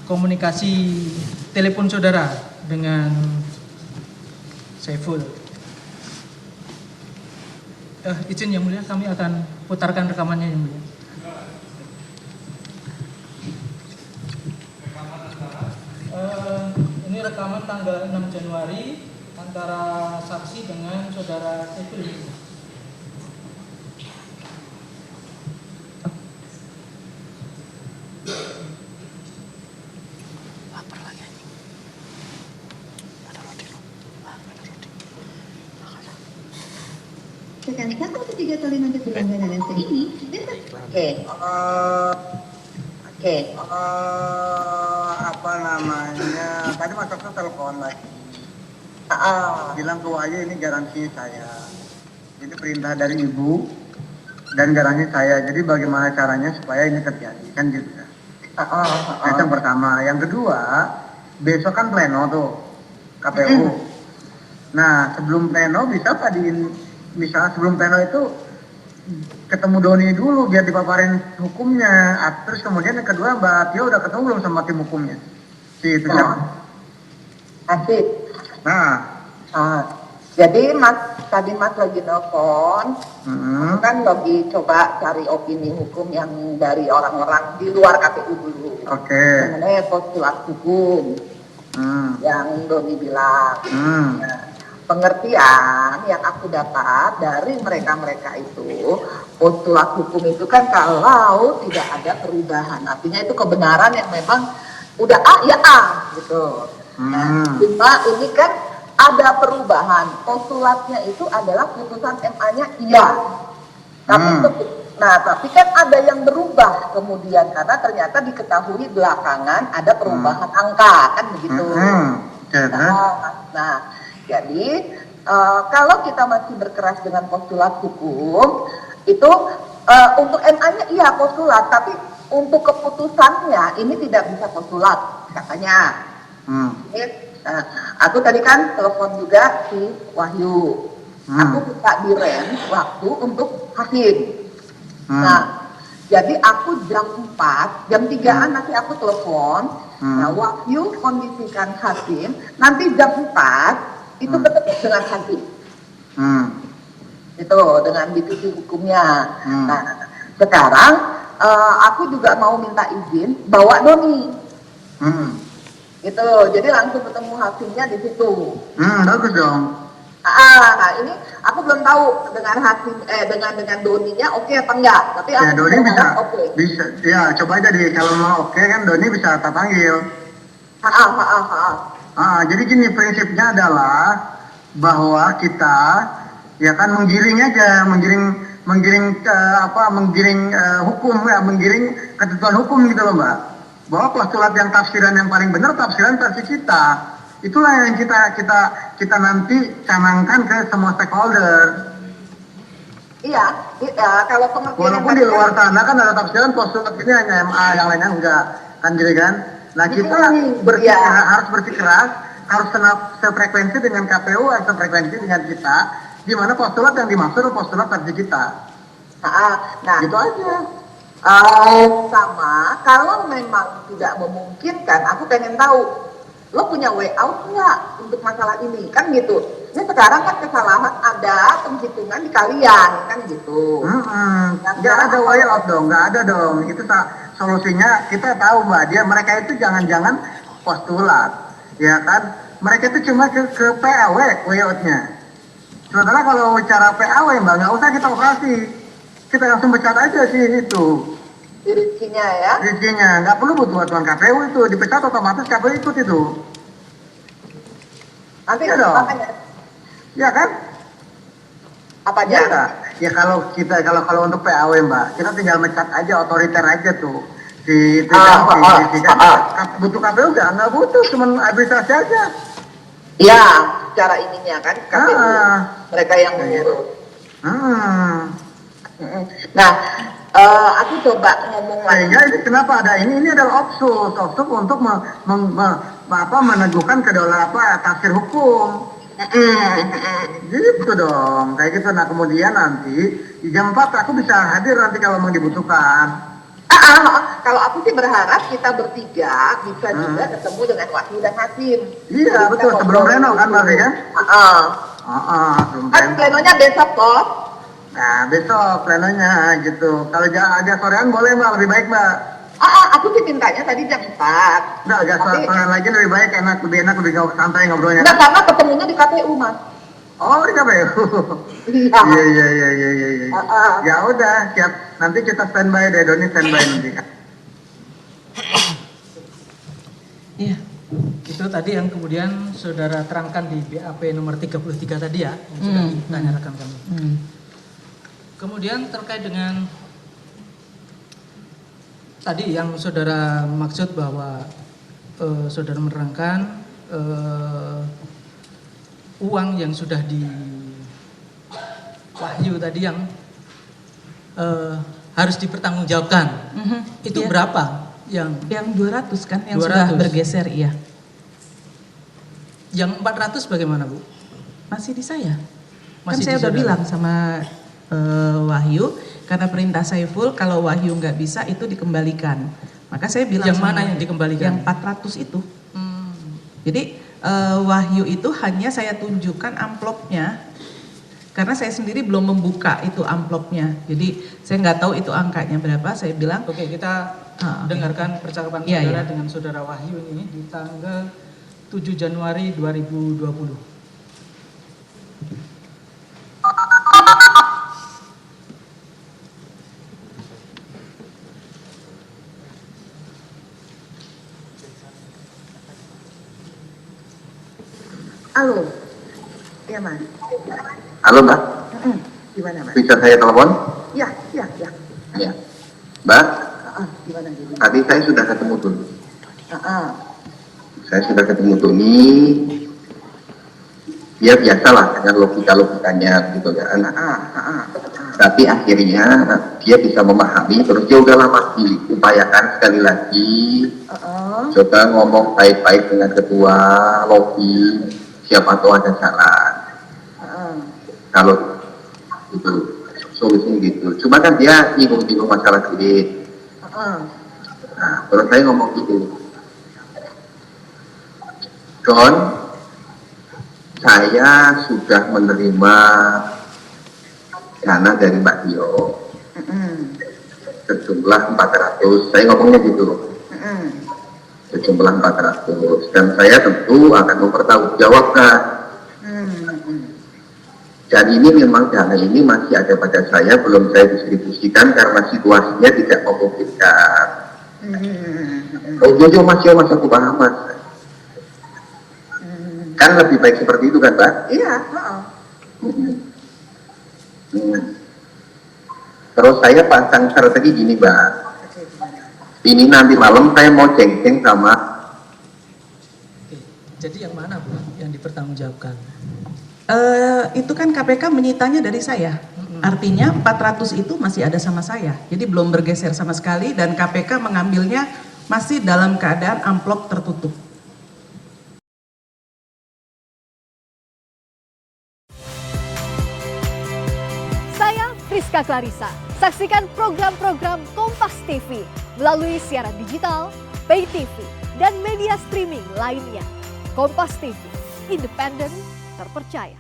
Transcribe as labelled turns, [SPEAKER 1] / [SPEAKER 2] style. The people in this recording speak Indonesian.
[SPEAKER 1] komunikasi telepon saudara dengan Saiful. Izin Yang Mulia, kami akan putarkan rekamannya Yang Mulia. Ini rekaman tanggal 6 Januari antara saksi dengan saudara Saiful.
[SPEAKER 2] Tekan 1 atau 3 kali nanti berlangganan lensa ini.
[SPEAKER 3] Apa namanya? Tadi Mas Okto telepon lagi. Bilang ke Wahyu ini garansi saya. Ini perintah dari ibu dan garansi saya. Jadi bagaimana caranya supaya ini terjadi kan gitu kan? Itu yang pertama. Yang kedua, besok kan pleno tuh KPU. Nah sebelum pleno bisa tadiin. Misalnya sebelum pleno itu ketemu Doni dulu biar dipaparin hukumnya. Terus kemudian yang kedua Mbak Tio udah ketemu belum sama tim hukumnya? Si itu siapa?
[SPEAKER 4] Asik.
[SPEAKER 3] Nah,
[SPEAKER 4] jadi tadi Mas lagi nelfon, kan lagi coba cari opini hukum yang dari orang-orang di luar KPU dulu. Mengenai postulat hukum yang Doni bilang. Nah, pengertian yang aku dapat dari mereka-mereka itu, postulat hukum itu kan kalau tidak ada perubahan, artinya itu kebenaran yang memang udah A ya A gitu. Cuma ini kan ada perubahan, postulatnya itu adalah putusan MA-nya iya. Tapi kan ada yang berubah kemudian karena ternyata diketahui belakangan ada perubahan angka kan begitu. Jadi kalau kita masih berkeras dengan postulat hukum itu untuk MA-nya iya postulat, tapi untuk keputusannya ini tidak bisa postulat katanya. Aku tadi kan telepon juga si Wahyu. Aku minta direm waktu untuk hakim. Nah, jadi aku jam 4, jam 3-an nanti aku telepon. Nah, Wahyu kondisikan hakim. Nanti jam 4 itu ketemu dengan hakim. Itu dengan divisi hukumnya. Nah, sekarang aku juga mau minta izin bawa Doni. Itu jadi langsung ketemu hakimnya di situ.
[SPEAKER 3] Bagus dong.
[SPEAKER 4] Nah ini aku belum tahu dengan hakim dengan Doninya oke apa enggak. Tapi
[SPEAKER 3] ya
[SPEAKER 4] aku
[SPEAKER 3] Doni bisa ya coba aja kalau mau oke kan Doni bisa tak panggil. Jadi gini prinsipnya adalah bahwa kita ya kan menggiring hukum ya, menggiring ketentuan hukum gitu loh Mbak. Bahwa postulat yang tafsiran yang paling benar tafsiran versi kita. Itulah yang kita nanti canangkan ke semua stakeholder.
[SPEAKER 4] Iya, kalau pengertian
[SPEAKER 3] walaupun di luar sana kan ada tafsiran postulat ini hanya MA yang lainnya enggak kan gitu kan. Nah kita harus bersikeras, harus sefrekuensi dengan KPU, harus sefrekuensi dengan kita, di mana postulat yang dimaksud postulat versi kita.
[SPEAKER 4] Nah
[SPEAKER 3] gitu aja.
[SPEAKER 4] Sama, kalau memang tidak memungkinkan, aku pengen tahu, lo punya way out nggak untuk masalah ini, kan gitu. Ini sekarang kan kesalahan ada penghitungan di kalian, kan gitu.
[SPEAKER 3] Nggak ada way out dong, nggak ada dong. Itu solusinya kita tahu Mbak, mereka itu jangan-jangan postulat, ya kan? Mereka itu cuma ke PAW way out-nya. Sementara kalau cara PAW Mbak, nggak usah kita operasi, kita langsung pecat aja sih itu.
[SPEAKER 4] Rizkinya ya?
[SPEAKER 3] Rizkinya, nggak perlu butuh bantuan KPU itu, dipecat otomatis KPU ikut itu.
[SPEAKER 4] Nanti
[SPEAKER 3] ya dong. Ya kan?
[SPEAKER 4] Apa aja?
[SPEAKER 3] Ya kalau untuk PAW Mbak, kita tinggal mecat aja, otoriter aja tuh. Butuh KPU nggak butuh, cuma administrasi aja.
[SPEAKER 4] Iya, cara ininya kan KPU, mereka yang mengurus. Nah, aku coba ngomong lagi.
[SPEAKER 3] Ini kenapa ada ini adalah opsus untuk meneguhkan kedaulatan tafsir hukum. Gitu dong, kayak gitu. Nah kemudian nanti di jam 4 aku bisa hadir nanti kalau mau dibutuhkan.
[SPEAKER 4] Kalau aku sih berharap kita bertiga bisa juga ketemu dengan Wahyu dan Hasim.
[SPEAKER 3] Iya betul, sebelum Reno kan Mbak kan?
[SPEAKER 4] Kan plenonya besok kok.
[SPEAKER 3] Nah besok plenonya gitu. Kalau agak sorean boleh Mbak, lebih baik Mbak.
[SPEAKER 4] Aku sih mintanya tadi jam 4.
[SPEAKER 3] Udah agak sorean lagi lebih baik, lebih enak, lebih santai ngobrolnya.
[SPEAKER 4] Enggak, karena ketemunya di KPU Mas.
[SPEAKER 3] Oh di KPU. Iya. Ya udah siap. Nanti kita standby deh, Doni standby nanti.
[SPEAKER 1] Iya, itu tadi yang kemudian saudara terangkan di BAP nomor 33 tadi ya, yang sudah ditanya rekan kami. Kemudian terkait dengan tadi yang saudara maksud bahwa saudara menerangkan uang yang sudah di Wahyu tadi yang harus dipertanggungjawabkan. Itu berapa?
[SPEAKER 5] Yang 200 kan, yang
[SPEAKER 1] 200.
[SPEAKER 5] sudah bergeser, iya.
[SPEAKER 1] Yang 400 bagaimana Bu?
[SPEAKER 5] Masih di saya.
[SPEAKER 1] Masih
[SPEAKER 5] Kan saya
[SPEAKER 1] di
[SPEAKER 5] udah
[SPEAKER 1] saudara.
[SPEAKER 5] bilang sama Wahyu, karena perintah Saiful kalau Wahyu nggak bisa itu dikembalikan. Maka saya bilang
[SPEAKER 1] Yang
[SPEAKER 5] sama
[SPEAKER 1] mana yang dikembalikan?
[SPEAKER 5] Yang 400 itu. Jadi Wahyu itu hanya saya tunjukkan amplopnya, karena saya sendiri belum membuka itu amplopnya. Jadi saya nggak tahu itu angkanya berapa. Saya bilang,
[SPEAKER 1] Oke, kita dengarkan percakapan
[SPEAKER 5] Iya,
[SPEAKER 1] saudara
[SPEAKER 5] iya.
[SPEAKER 1] dengan saudara Wahyu ini di tanggal 7 Januari 2020.
[SPEAKER 4] Halo. Iya Mas.
[SPEAKER 3] Halo Mbak,
[SPEAKER 4] Gimana Mas?
[SPEAKER 3] bisa saya telepon?
[SPEAKER 4] Ya.
[SPEAKER 3] Iya. Mbak,
[SPEAKER 4] Gimana gitu?
[SPEAKER 3] tadi saya sudah ketemu Tuni. Saya sudah ketemu Tuni. Dia biasalah dengan logikanya gitu kan. Tapi akhirnya dia bisa memahami, terus dia udah lama diupayakan sekali lagi. Coba ngomong baik-baik dengan ketua lobi, siapa tahu ada saran. Kalau itu solusinya gitu. Cuma kan dia bingung masalah duit. Nah, terus saya ngomong gitu, Don, saya sudah menerima dana dari Mbak Tio sejumlah 400, saya ngomongnya gitu, sejumlah 400, dan saya tentu akan mempertanggungjawabkan. Dan ini memang dana ini masih ada pada saya, belum saya distribusikan karena situasinya tidak memungkinkan. Oh jujur mas aku paham mas. Kan lebih baik seperti itu kan Mbak?
[SPEAKER 4] Iya.
[SPEAKER 3] Terus saya pasang strategi gini Mbak. Ini nanti malam saya mau ceng-ceng sama.
[SPEAKER 1] Oke, jadi yang mana Bu yang dipertanggungjawabkan?
[SPEAKER 5] itu kan KPK menyitanya dari saya. Artinya 400 itu masih ada sama saya. Jadi belum bergeser sama sekali dan KPK mengambilnya masih dalam keadaan amplop tertutup.
[SPEAKER 6] Saya Priska Clarissa. Saksikan program-program Kompas TV melalui siaran digital, pay TV, dan media streaming lainnya. Kompas TV, independen, terpercaya.